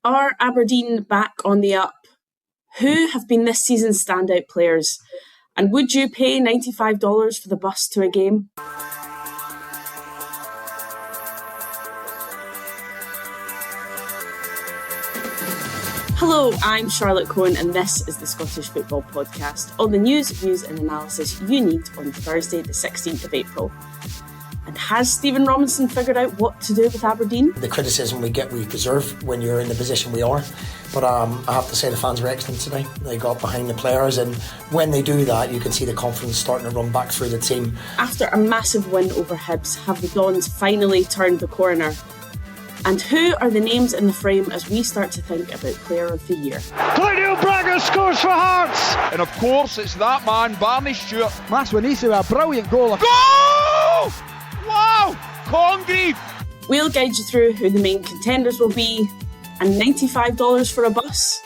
Are Aberdeen back on the up? Who have been this season's standout players? And would you pay $95 for the bus to a game? Hello, I'm Charlotte Cohen and this is the Scottish Football Podcast. All the news, views and analysis you need on Thursday the 16th of April. And has Stephen Robinson figured out what to do with Aberdeen? The criticism we get, we deserve when you're in the position we are. But I have to say the fans were excellent today. They got behind the players, and when they do that, you can see the confidence starting to run back through the team. After a massive win over Hibs, have the Dons finally turned the corner? And who are the names in the frame as we start to think about Player of the Year? Claudio Braga scores for Hearts! And of course, it's that man, Barney Stewart. Maswinisu, a brilliant goal. Goal! Wow! Congreve! We'll guide you through who the main contenders will be, and $95 for a bus.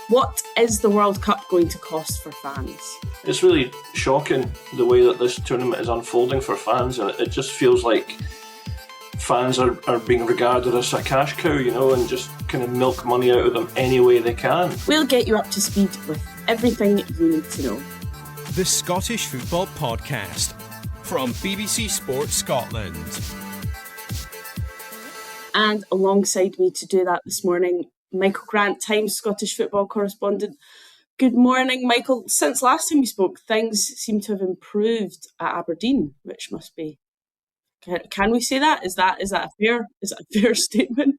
What is the World Cup going to cost for fans? It's really shocking the way that this tournament is unfolding for fans, and it just feels like fans are being regarded as a cash cow, and just kind of milk money out of them any way they can. We'll get you up to speed with everything you need to know. The Scottish Football Podcast from BBC Sports Scotland. And alongside me to do that this morning, Michael Grant, Times Scottish football correspondent. Good morning, Michael. Since last time we spoke, things seem to have improved at Aberdeen, which must be... Can we say that? Is that a fair statement?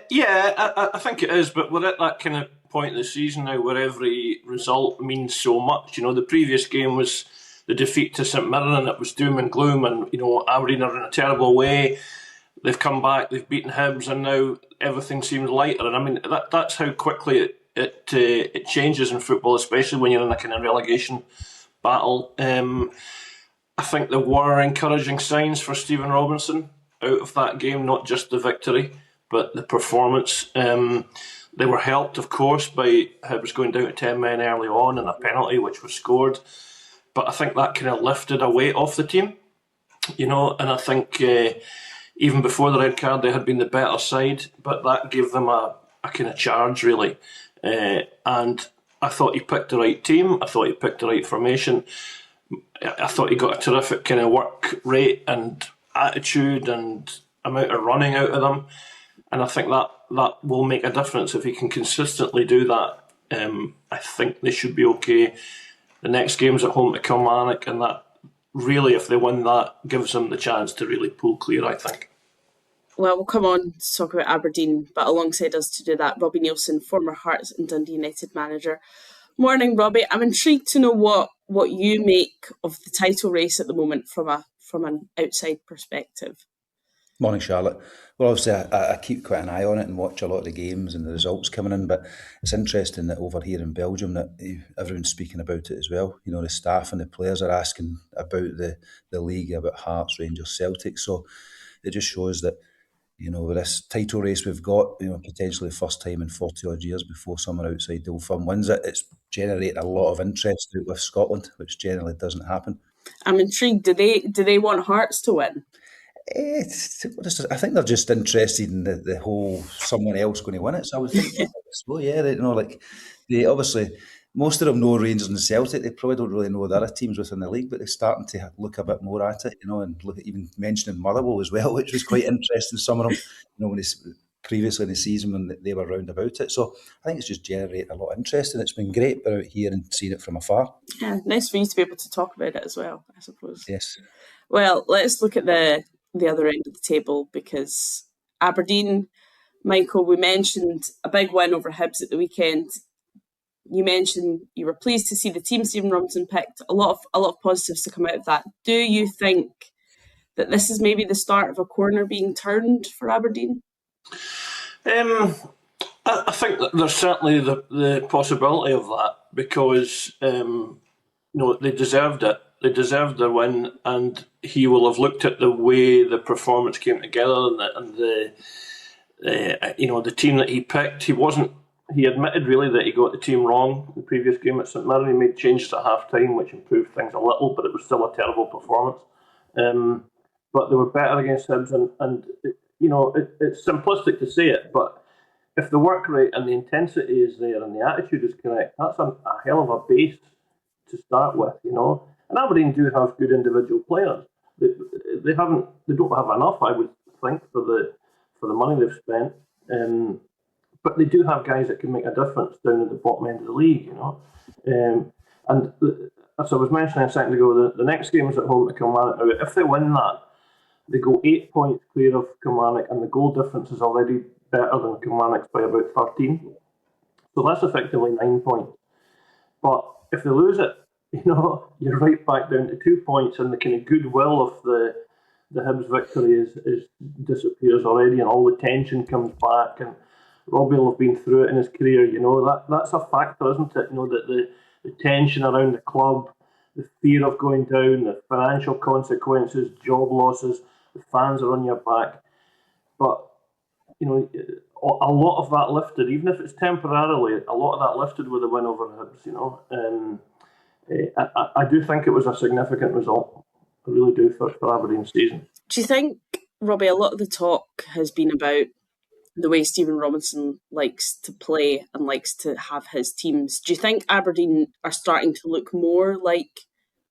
Yeah, I think it is, but we're at that kind of point of the season now where every result means so much. The previous game was the defeat to St Mirren, and it was doom and gloom, and Aberdeen are in a terrible way. They've come back, they've beaten Hibs, and now everything seems lighter. And I mean, that's how quickly it changes in football, especially when you're in a kind of relegation battle. I think there were encouraging signs for Stephen Robinson out of that game, not just the victory, but the performance. They were helped, of course, by Hibs going down to 10 men early on and a penalty which was scored. But I think that kind of lifted a weight off the team, and I think even before the red card, they had been the better side, but that gave them a kind of charge, really. And I thought he picked the right team. I thought he picked the right formation. I thought he got a terrific kind of work rate and attitude and amount of running out of them. And I think that will make a difference if he can consistently do that. I think they should be okay. The next game's at home to Kilmarnock, and that really, if they win that, gives them the chance to really pull clear, I think. Well, we'll come on to talk about Aberdeen, but alongside us to do that, Robbie Neilson, former Hearts and Dundee United manager. Morning, Robbie. I'm intrigued to know what you make of the title race at the moment from an outside perspective. Morning, Charlotte. Well, obviously, I keep quite an eye on it and watch a lot of the games and the results coming in, but it's interesting that over here in Belgium that everyone's speaking about it as well. The staff and the players are asking about the league, about Hearts, Rangers, Celtic. So it just shows that, with this title race we've got, potentially the first time in 40 odd years before someone outside the Old Firm wins it, it's generated a lot of interest out with Scotland, which generally doesn't happen. I'm intrigued. Do they want Hearts to win? I think they're just interested in the whole someone else going to win it. So I would think, well, yeah, they obviously, most of them know Rangers and Celtic. They probably don't really know the other teams within the league, but they're starting to look a bit more at it, and look at even mentioning Motherwell as well, which was quite interesting. Some of them, when previously in the season when they were round about it. So I think it's just generated a lot of interest, and it's been great being out here and seeing it from afar. Yeah, nice for you to be able to talk about it as well, I suppose. Yes. Well, let's look at the other end of the table, because Aberdeen, Michael, we mentioned a big win over Hibs at the weekend. You mentioned you were pleased to see the team Stephen Robinson picked. A lot of positives to come out of that. Do you think that this is maybe the start of a corner being turned for Aberdeen? I think that there's certainly the possibility of that, because they deserved it. They deserved their win, and he will have looked at the way the performance came together and the team that he picked. He admitted really that he got the team wrong in the previous game at St Mirren. He made changes at half time, which improved things a little, but it was still a terrible performance. But they were better against Hibs, and it's simplistic to say it, but if the work rate and the intensity is there and the attitude is correct, that's a hell of a base to start with, you know. And Aberdeen do have good individual players. They don't have enough, I would think, for the money they've spent. But they do have guys that can make a difference down at the bottom end of the league, you know. As I was mentioning a second ago, the next game is at home to Kilmarnock. Now, if they win that, they go 8 points clear of Kilmarnock, and the goal difference is already better than Kilmarnock's by about 13. So that's effectively 9 points. But if they lose it, you know, you're right back down to 2 points, and the kind of goodwill of the Hibs victory is disappears already, and all the tension comes back. And Robbie will have been through it in his career, you know. That's a factor, isn't it? You know, that the tension around the club, the fear of going down, the financial consequences, job losses, the fans are on your back. But, you know, a lot of that lifted, even if it's temporarily, a lot of that lifted with the win over Hibs, you know. I do think it was a significant result. I really do for Aberdeen's season. Do you think, Robbie, a lot of the talk has been about the way Stephen Robinson likes to play and likes to have his teams? Do you think Aberdeen are starting to look more like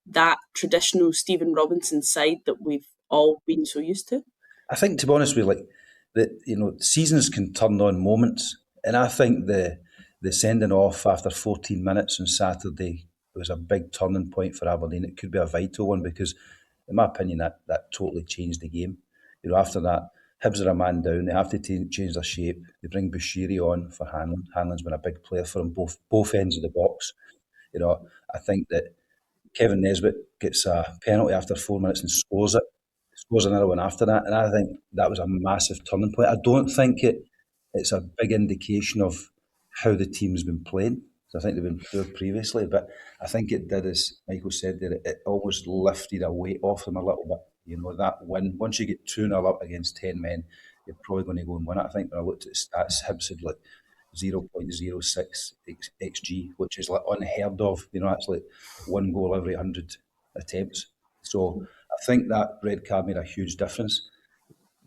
that traditional Stephen Robinson side that we've all been so used to? I think, to be honest with you, seasons can turn on moments, and I think the sending off after 14 minutes on Saturday was a big turning point for Aberdeen. It could be a vital one because, in my opinion, that totally changed the game. You know, after that, Hibs are a man down. They have to change their shape. They bring Bushiri on for Hanlon. Hanlon's been a big player for them, both ends of the box. You know, I think that Kevin Nesbitt gets a penalty after 4 minutes and scores it. Scores another one after that, and I think that was a massive turning point. I don't think it's a big indication of how the team's been playing. I think they've been poor previously, but I think it did, as Michael said there, it almost lifted a weight off them a little bit. You know, that win, once you get 2-0 up against 10 men, you're probably going to go and win it. I think when I looked at the stats, Hibs had like 0.06 XG, which is like unheard of. You know, that's like one goal every 100 attempts. So I think that red card made a huge difference.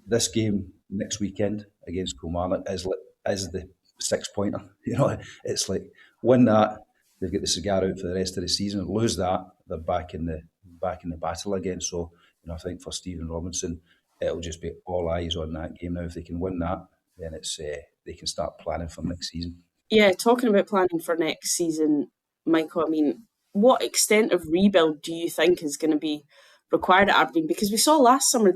This game next weekend against Kilmarnock is the 6-pointer. You know, it's like win that, they've got the cigar out for the rest of the season. Lose that, they're back in the battle again. So, you know, I think for Stephen Robinson, it'll just be all eyes on that game now. If they can win that, then it's they can start planning for next season. Yeah, talking about planning for next season, Michael, I mean, what extent of rebuild do you think is going to be required at Aberdeen? Because we saw last summer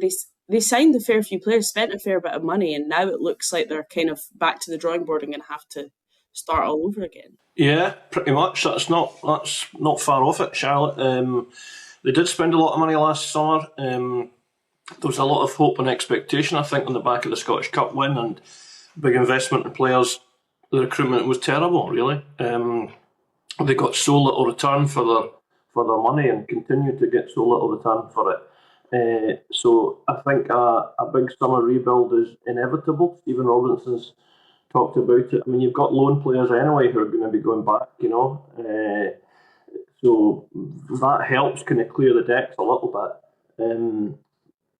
they signed a fair few players, spent a fair bit of money, and now it looks like they're kind of back to the drawing board and going to have to start all over again. Yeah, pretty much. That's not far off it, Charlotte. They did spend a lot of money last summer. There was a lot of hope and expectation, I think, on the back of the Scottish Cup win and big investment in players. The recruitment was terrible, really. They got so little return for their money and continue to get so little return for it. So I think a big summer rebuild is inevitable. Stephen Robinson's talked about it. I mean, you've got loan players anyway who are going to be going back, you know. So that helps kind of clear the decks a little bit.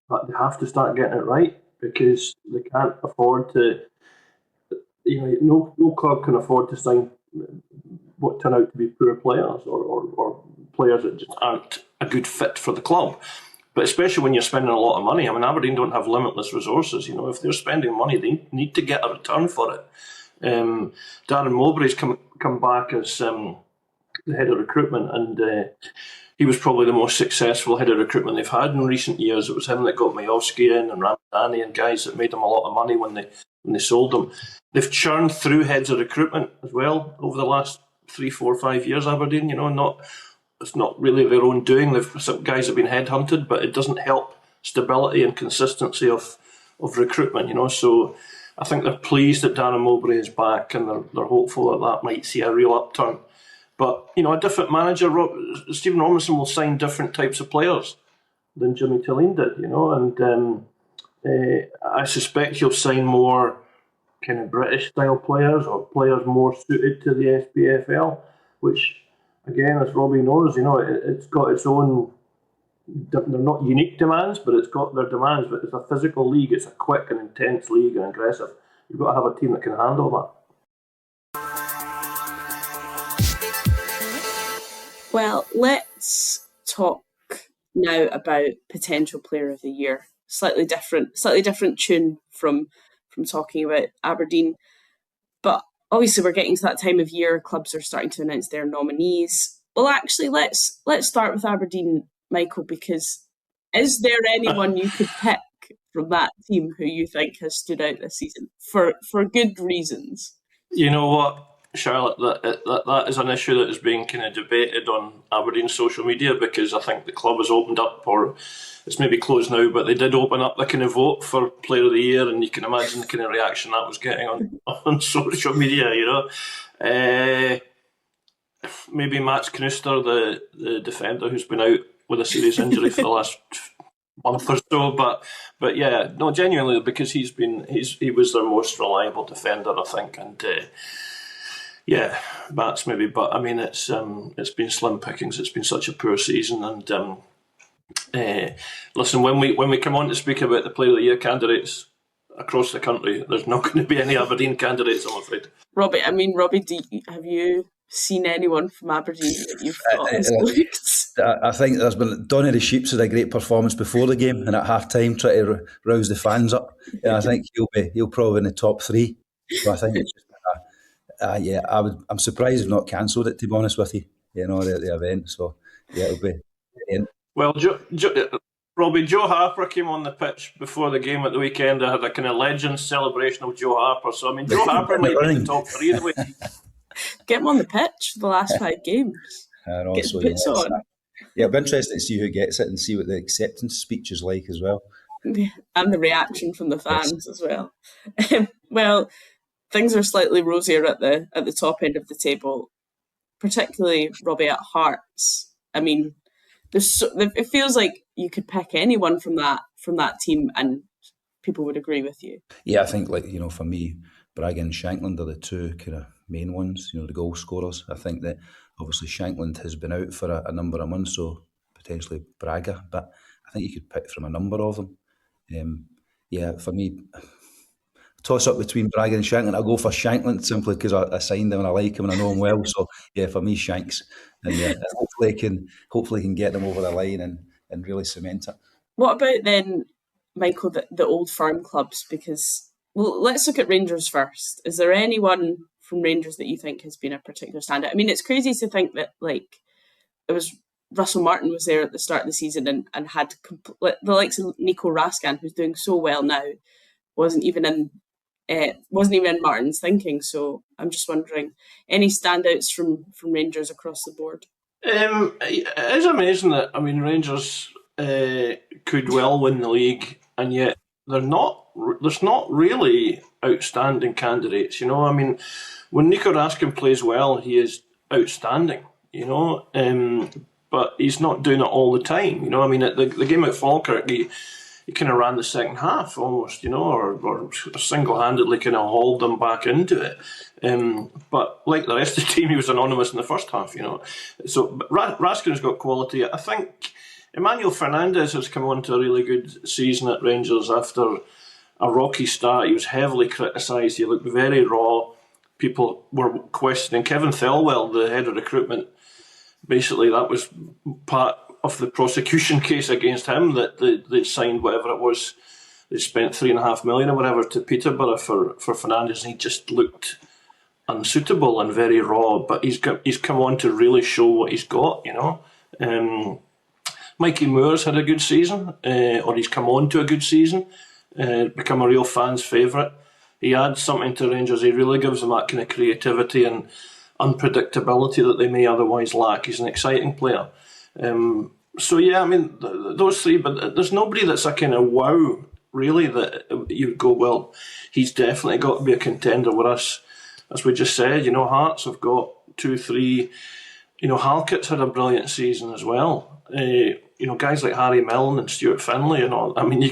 But they have to start getting it right because they can't afford to, you know, no club can afford to sign what turn out to be poor players or players that just aren't a good fit for the club. But especially when you're spending a lot of money. I mean, Aberdeen don't have limitless resources. You know, if they're spending money, they need to get a return for it. Darren Mowbray's come back as the head of recruitment, and he was probably the most successful head of recruitment they've had in recent years. It was him that got Majowski in and Ramadani and guys that made them a lot of money when they sold them. They've churned through heads of recruitment as well over the last 3, 4, 5 years, Aberdeen. You know, it's not really their own doing. Some guys have been headhunted, but it doesn't help stability and consistency of recruitment, you know. So I think they're pleased that Darren Mowbray is back, and they're hopeful that might see a real upturn. But, you know, a different manager, Stephen Robinson, will sign different types of players than Jimmy Tilleen did, you know, and I suspect he'll sign more kind of British-style players or players more suited to the SPFL, which, again, as Robbie knows, you know, it's got its own, they're not unique demands, but it's got their demands. But it's a physical league, it's a quick and intense league and aggressive. you've got to have a team that can handle that. Well, let's talk now about potential player of the year. Slightly different tune from talking about Aberdeen. But obviously we're getting to that time of year, clubs are starting to announce their nominees. Well, actually, let's start with Aberdeen, Michael, because is there anyone you could pick from that team who you think has stood out this season for good reasons? You know what, Charlotte, that is an issue that is being kind of debated on Aberdeen social media, because I think the club has opened up, or it's maybe closed now, but they did open up the kind of vote for Player of the Year, and you can imagine the kind of reaction that was getting on social media, you know. Maybe Mats Knuster, the defender who's been out with a serious injury for the last month or so, but yeah, no, genuinely, because he was their most reliable defender, I think, and yeah, Mats maybe, but I mean it's been slim pickings. It's been such a poor season, and listen, when we come on to speak about the Player of the Year candidates across the country, there's not going to be any Aberdeen candidates, I'm afraid. Robbie, have you seen anyone from Aberdeen that you've got? I think there's been Donny the Sheeps had a great performance before the game, and at half time try to rouse the fans up. And I think he'll probably in the top three. So I think it's just, I'm surprised they've not cancelled it, to be honest with you. You know, the event. So yeah, it'll be. Well, Robbie, Joe Harper came on the pitch before the game at the weekend. I had a kind of legend celebration of Joe Harper. So I mean, Joe Harper might be in the top three of the way. Get him on the pitch for the last 5 games. And also, get the bits on. Yeah, it'll be interesting to see who gets it and see what the acceptance speech is like as well. And the reaction from the fans as well. Well, things are slightly rosier at the top end of the table, particularly Robbie at Hearts. I mean, it feels like you could pick anyone from that team and people would agree with you. Yeah, I think, like, you know, for me, Braga and Shankland are the two kind of main ones, you know, the goal scorers. I think that obviously Shankland has been out for a number of months, so potentially Braga, but I think you could pick from a number of them. Yeah, for me, toss up between Braga and Shankland. I'll go for Shankland simply because I signed him and I like him and I know him well. So yeah, for me, Shanks, and yeah, hopefully can get them over the line and really cement it. What about then, Michael, the old firm clubs? Because, well, let's look at Rangers first. Is there anyone from Rangers that you think has been a particular standout? I mean, it's crazy to think that, like, it was Russell Martin was there at the start of the season and had the likes of Nico Raskan, who's doing so well now, wasn't even in Martin's thinking. So I'm just wondering, any standouts from Rangers across the board? It is amazing that, I mean, Rangers could well win the league, and yet there's not really outstanding candidates. You know, I mean, when Nico Raskin plays well, he is outstanding. You know, but he's not doing it all the time. You know, I mean, at the game at Falkirk, he kind of ran the second half almost, you know, or single-handedly kind of hauled them back into it. But like the rest of the team, he was anonymous in the first half, you know. So Raskin's got quality. I think Emmanuel Fernandez has come on to a really good season at Rangers after a rocky start. He was heavily criticised. He looked very raw. People were questioning Kevin Thelwell, the head of recruitment. Basically, that was part of the prosecution case against him, that they signed whatever it was. They spent $3.5 million or whatever to Peterborough for Fernandez, and he just looked unsuitable and very raw. But he's come on to really show what he's got, you know. Mikey Moore's had a good season, or he's come on to a good season, become a real fan's favourite. He adds something to Rangers. He really gives them that kind of creativity and unpredictability that they may otherwise lack. He's an exciting player. So yeah, I mean, those three, but there's nobody that's a kind of wow, really, that you go, well, he's definitely got to be a contender with us. As we just said, you know, Hearts have got 2-3, you know, Halkett's had a brilliant season as well. You know, guys like Harry Milne and Stuart Finlay and all. I mean,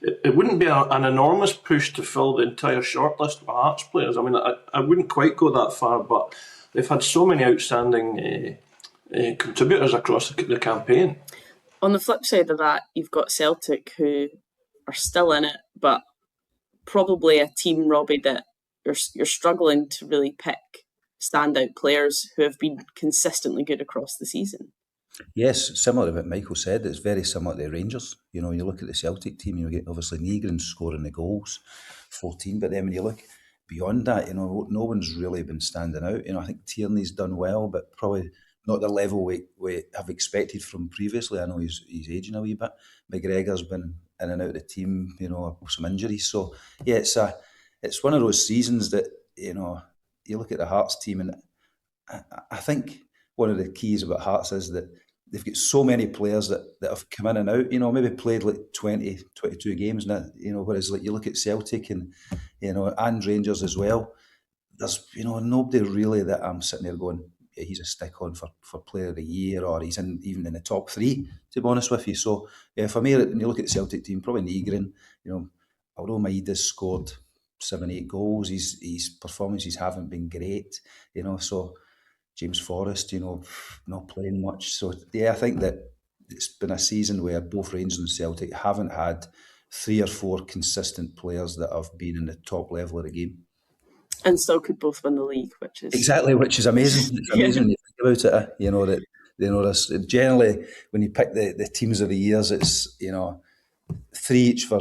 it wouldn't be an enormous push to fill the entire shortlist of Hearts players. I mean, I wouldn't quite go that far, but they've had so many outstanding contributors across the campaign. On the flip side of that, you've got Celtic, who are still in it, but probably a team, Robbie, that you're struggling to really pick standout players who have been consistently good across the season. Yes, similar to what Michael said, it's very similar to the Rangers. You know, you look at the Celtic team, you get obviously Negrin scoring the goals, 14, but then when you look beyond that, you know, no one's really been standing out. You know, I think Tierney's done well, but probably not the level we have expected from previously. I know he's aging a wee bit. McGregor's been in and out of the team, you know, with some injuries. So yeah, it's one of those seasons that, you know, you look at the Hearts team, and I think one of the keys about Hearts is that they've got so many players that have come in and out, you know, maybe played like 20, 22 games now, you know, whereas like you look at Celtic and, you know, and Rangers as well, there's, you know, nobody really that I'm sitting there going, yeah, he's a stick on for player of the year, or he's even in the top three, to be honest with you. So yeah, for me, when you look at the Celtic team, probably Negrin, you know, although Maida's scored 7-8 goals, his performances haven't been great, you know, so James Forrest, you know, not playing much. So yeah, I think that it's been a season where both Rangers and Celtic haven't had 3 or 4 consistent players that have been in the top level of the game. And still could both win the league, which is which is amazing. It's amazing when you think about it. You know that, you know, there's generally when you pick the teams of the years, it's, you know, 3 each for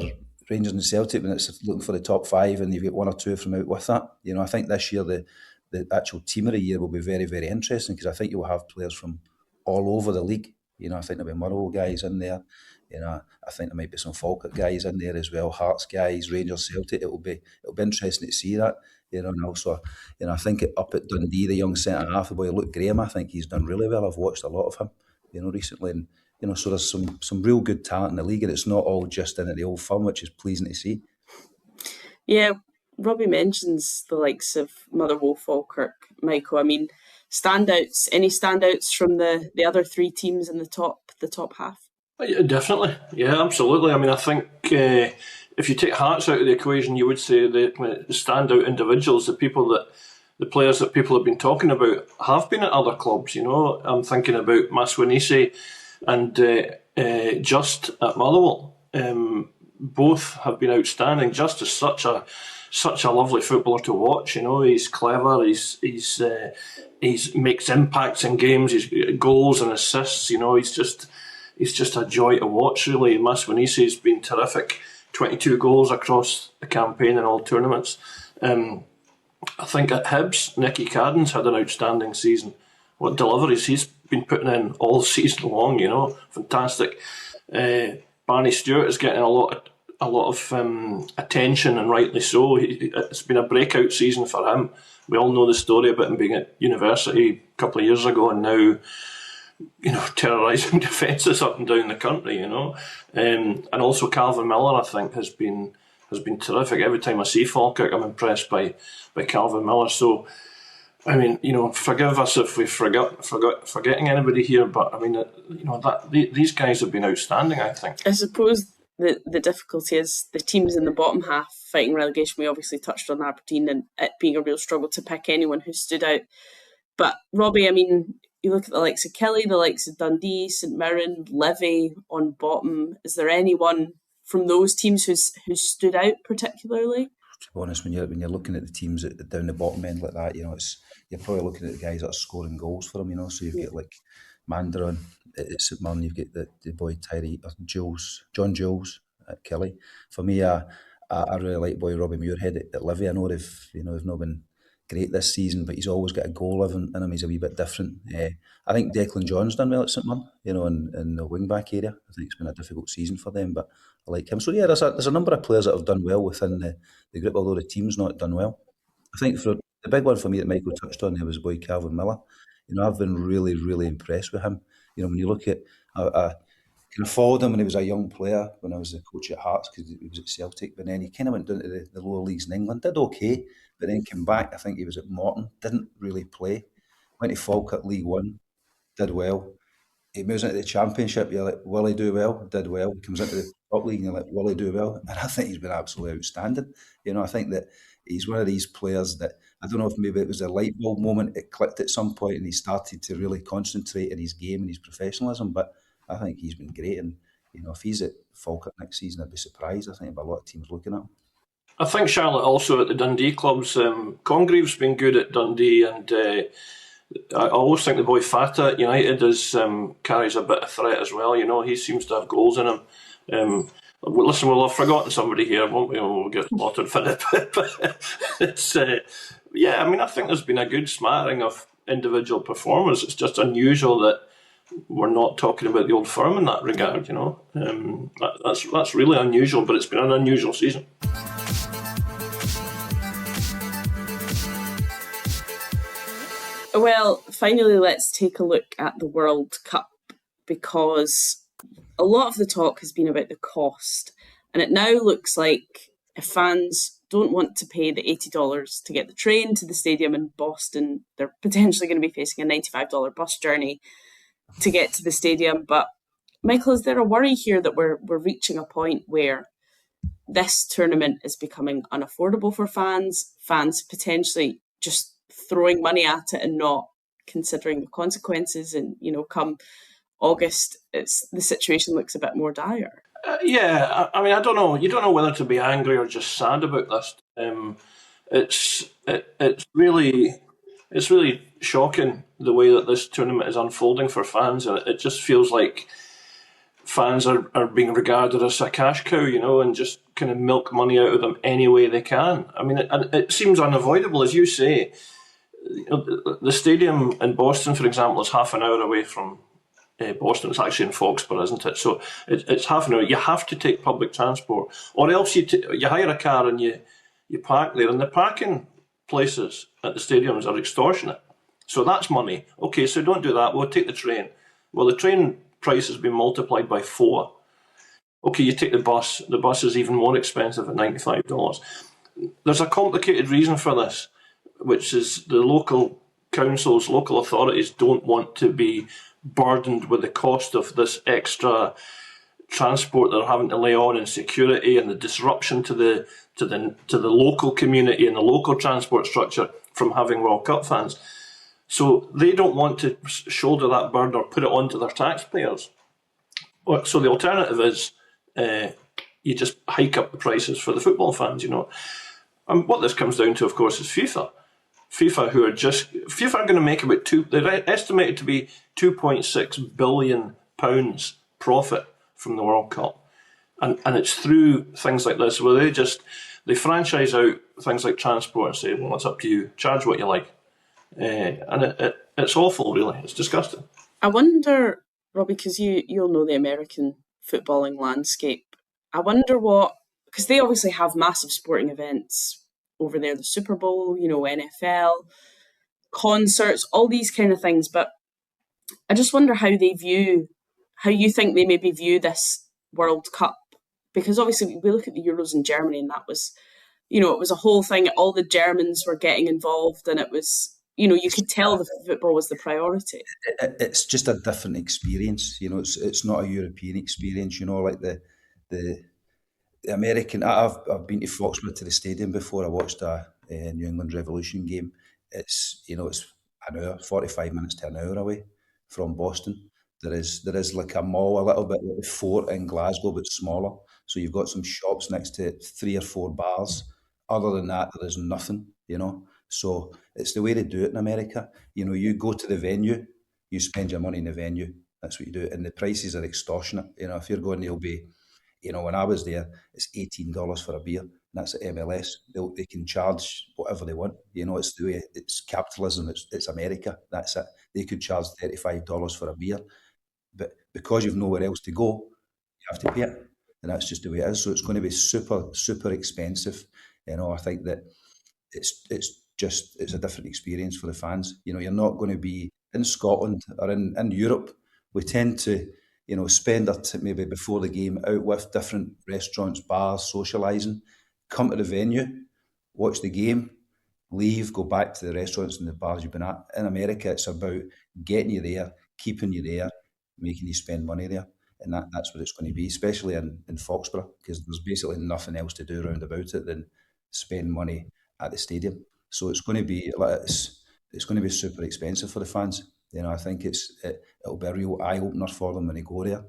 Rangers and Celtic when it's looking for the top 5, and you've got 1 or 2 from out with that. You know, I think this year the actual team of the year will be very, very interesting, because I think you'll have players from all over the league. You know, I think there'll be Murrow guys in there. You know, I think there might be some Falkirk guys in there as well, Hearts guys, Rangers, Celtic. It'll be interesting to see that. You know, and also, you know, I think up at Dundee, the young centre half, the boy Luke Graham, I think he's done really well. I've watched a lot of him, you know, recently, and you know, so there's some real good talent in the league, and it's not all just in at the Old Firm, which is pleasing to see. Yeah, Robbie mentions the likes of Motherwell, Falkirk, Michael. I mean, standouts. Any standouts from the other 3 teams in the top half? Yeah, definitely, yeah, absolutely. I mean, I think if you take Hearts out of the equation, you would say the standout individuals, the players that people have been talking about, have been at other clubs. You know, I'm thinking about Maswanisi and Just at Motherwell. Both have been outstanding. Just is such a lovely footballer to watch. You know, he's clever. He's makes impacts in games. He's goals and assists. You know, he's just a joy to watch. Really, Maswanisi's been terrific. 22 goals across the campaign in all tournaments. I think at Hibs, Nicky Cadden's had an outstanding season. What deliveries he's been putting in all season long, you know, fantastic. Barney Stewart is getting a lot of attention, and rightly so. It's been a breakout season for him. We all know the story about him being at university a couple of years ago, and now, you know, terrorising defences up and down the country, you know. And also Calvin Miller, I think, has been terrific. Every time I see Falkirk, I'm impressed by Calvin Miller. So, I mean, you know, forgive us if we forgetting anybody here, but I mean, you know, these guys have been outstanding, I think. I suppose the difficulty is the teams in the bottom half fighting relegation. We obviously touched on Aberdeen and it being a real struggle to pick anyone who stood out. But Robbie, I mean, you look at the likes of Kelly, the likes of Dundee, St Mirren, Livy on bottom. Is there anyone from those teams who's stood out particularly? To be honest, when you're looking at the teams down the bottom end like that, you know, you're probably looking at the guys that are scoring goals for them. You know, so you've got like Mandarin at St Mirren, you've got the boy John Jules at Kelly. For me, I really like boy Robbie Muirhead at Livy. I know they've not been great this season, but he's always got a goal in him. He's a wee bit different. I think Declan John's done well at St Mirren, you know, in the wing back area. I think it's been a difficult season for them, but I like him. So yeah, there's a number of players that have done well within the group, although the team's not done well. I think for the big one for me that Michael touched on there was boy Calvin Miller. You know, I've been really, really impressed with him. You know, when you look at, I kind of followed him when he was a young player, when I was the coach at Hearts, because he was at Celtic, but then he kind of went down to the lower leagues in England, did okay, but then came back. I think he was at Morton, didn't really play, went to Falkirk League One, did well. He moves into the Championship, you're like, will he do well? Did well. He comes into the top league and you're like, will he do well? And I think he's been absolutely outstanding. You know, I think that he's one of these players that, I don't know if maybe it was a light bulb moment, it clicked at some point and he started to really concentrate in his game and his professionalism, but I think he's been great. And, you know, if he's at Falkirk next season, I'd be surprised. I think there'll be a lot of teams looking at him. I think Charlotte also at the Dundee clubs. Congreve's been good at Dundee, and I always think the boy Fata at United carries a bit of threat as well. He seems to have goals in him. Listen, we'll have forgotten somebody here, won't we? We'll get slaughtered for it. But it's, I think there's been a good smattering of individual performers. It's just unusual that we're not talking about the old firm in that regard, That's really unusual, but it's been an unusual season. Well, finally, let's take a look at the World Cup, because a lot of the talk has been about the cost, and it now looks like if fans don't want to pay the $80 to get the train to the stadium in Boston, they're potentially going to be facing a $95 bus journey to get to the stadium. But Michael, is there a worry here that we're reaching a point where this tournament is becoming unaffordable for fans potentially just throwing money at it and not considering the consequences, and come August, the situation looks a bit more dire? I don't know. You don't know whether to be angry or just sad about this. It's really shocking the way that this tournament is unfolding for fans, and it just feels like fans are being regarded as a cash cow, and just kind of milk money out of them any way they can. I mean, it seems unavoidable, as you say. The stadium in Boston, for example, is half an hour away from Boston. It's actually in Foxborough, isn't it? So it's half an hour. You have to take public transport, or else you hire a car and you park there. And the parking places at the stadiums are extortionate. So that's money. Okay, so don't do that. We'll take the train. Well, the train price has been multiplied by 4. Okay, you take the bus. The bus is even more expensive at $95. There's a complicated reason for this, which is the local councils, local authorities don't want to be burdened with the cost of this extra transport they're having to lay on, and security, and the disruption to the local community and the local transport structure from having World Cup fans. So they don't want to shoulder that burden or put it onto their taxpayers. So the alternative is you just hike up the prices for the football fans, And what this comes down to, of course, is FIFA. FIFA are going to make about they're estimated to be £2.6 billion profit from the World Cup. And it's through things like this where they franchise out things like transport and say, well, it's up to you, charge what you like. And it's awful, really. It's disgusting. I wonder, Robbie, because you'll know the American footballing landscape. I wonder because they obviously have massive sporting events over there, the Super Bowl, NFL, concerts, all these kind of things. But I just wonder how you think they maybe view this World Cup. Because obviously we look at the Euros in Germany, and that was, it was a whole thing. All the Germans were getting involved, and it was, you could tell the football was the priority. It's just a different experience. It's not a European experience. Like the American. I've been to Foxborough, to the stadium before. I watched a New England Revolution game. It's it's an hour, 45 minutes to an hour away from Boston. There is like a mall, a little bit like the Fort in Glasgow, but smaller. So you've got some shops next to it, 3 or 4 bars. Other than that, there is nothing. So it's the way they do it in America. You go to the venue, you spend your money in the venue. That's what you do, and the prices are extortionate. If you're going, they'll be. When I was there, it's $18 for a beer. And that's at MLS. They can charge whatever they want. It's the way. It's capitalism. It's America. That's it. They could charge $35 for a beer, but because you've nowhere else to go, you have to pay it, and that's just the way it is. So it's going to be super, super expensive. I think that it's a different experience for the fans. You're not going to be in Scotland or in Europe. We tend to spend maybe before the game out with different restaurants, bars, socialising, come to the venue, watch the game, leave, go back to the restaurants and the bars you've been at. In America, it's about getting you there, keeping you there, making you spend money there. And that's what it's going to be, especially in Foxborough, because there's basically nothing else to do around about it than spend money at the stadium. So it's going to be super expensive for the fans. I think it'll be a real eye-opener for them when they go there.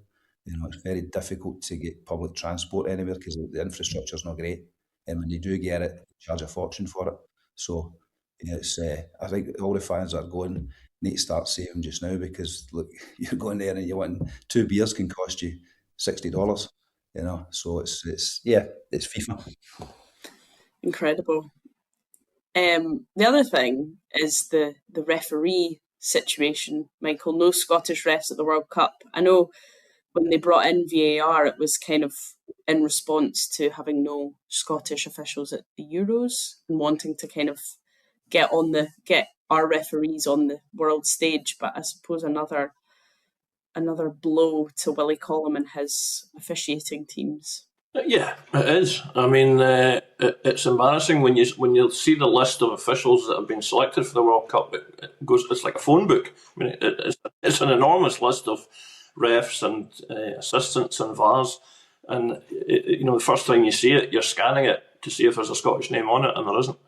It's very difficult to get public transport anywhere because the infrastructure's not great. and when they do get it, they charge a fortune for it. So yeah, it's I think all the fans that are going need to start saving just now, because look, you're going there and you want 2 beers can cost you $60, you know. So it's FIFA. Incredible. The other thing is the referee situation, Michael. No Scottish refs at the World Cup. I know when they brought in VAR, it was kind of in response to having no Scottish officials at the Euros and wanting to kind of get our referees on the world stage. But I suppose another blow to Willie Collum and his officiating teams. Yeah, it is. I mean, it's embarrassing when you see the list of officials that have been selected for the World Cup. It's like a phone book. I mean, it's an enormous list of refs and assistants and VARs. And the first time you see it, you're scanning it to see if there's a Scottish name on it, and there isn't.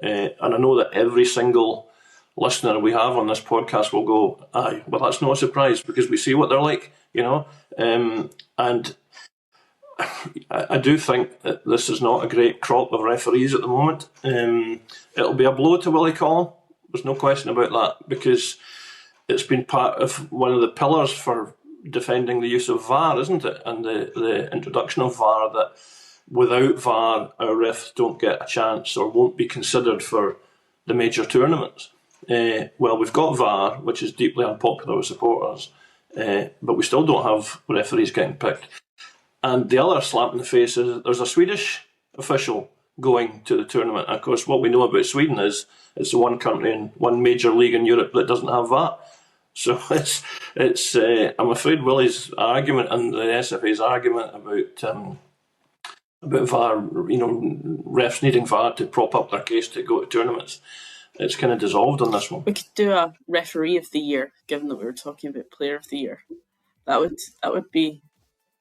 And I know that every single listener we have on this podcast will go, aye, well, that's not a surprise, because we see what they're like, and I do think that this is not a great crop of referees at the moment. It'll be a blow to Willie Collum, there's no question about that, because it's been part of one of the pillars for defending the use of VAR, isn't it? And the introduction of VAR, that without VAR, our refs don't get a chance or won't be considered for the major tournaments. Well, we've got VAR, which is deeply unpopular with supporters, but we still don't have referees getting picked. And the other slap in the face is that there's a Swedish official going to the tournament. And of course, what we know about Sweden is it's the one country in one major league in Europe that doesn't have VAR. So it's I'm afraid Willie's argument and the SFA's argument about VAR, refs needing VAR to prop up their case to go to tournaments, it's kind of dissolved on this one. We could do a referee of the year, given that we were talking about player of the year. That would be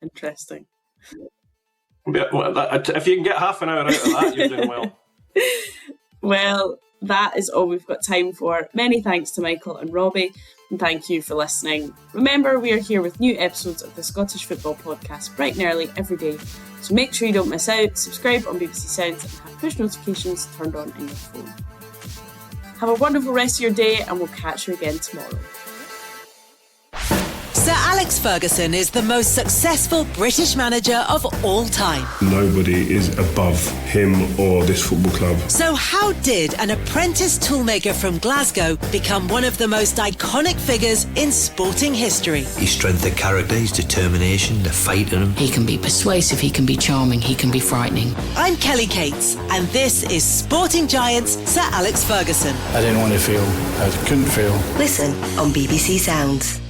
interesting. If you can get half an hour out of that, you're doing well. Well, that is all we've got time for. Many thanks to Michael and Robbie, and thank you for listening. Remember, we are here with new episodes of the Scottish Football Podcast bright and early every day, so make sure you don't miss out. Subscribe on BBC Sounds and have push notifications turned on in your phone. Have a wonderful rest of your day, and we'll catch you again tomorrow. Sir Alex Ferguson is the most successful British manager of all time. Nobody is above him or this football club. So how did an apprentice toolmaker from Glasgow become one of the most iconic figures in sporting history? His strength of character, his determination, the fight in him. He can be persuasive, he can be charming, he can be frightening. I'm Kelly Cates, and this is Sporting Giants Sir Alex Ferguson. I didn't want to feel, I couldn't feel. Listen on BBC Sounds.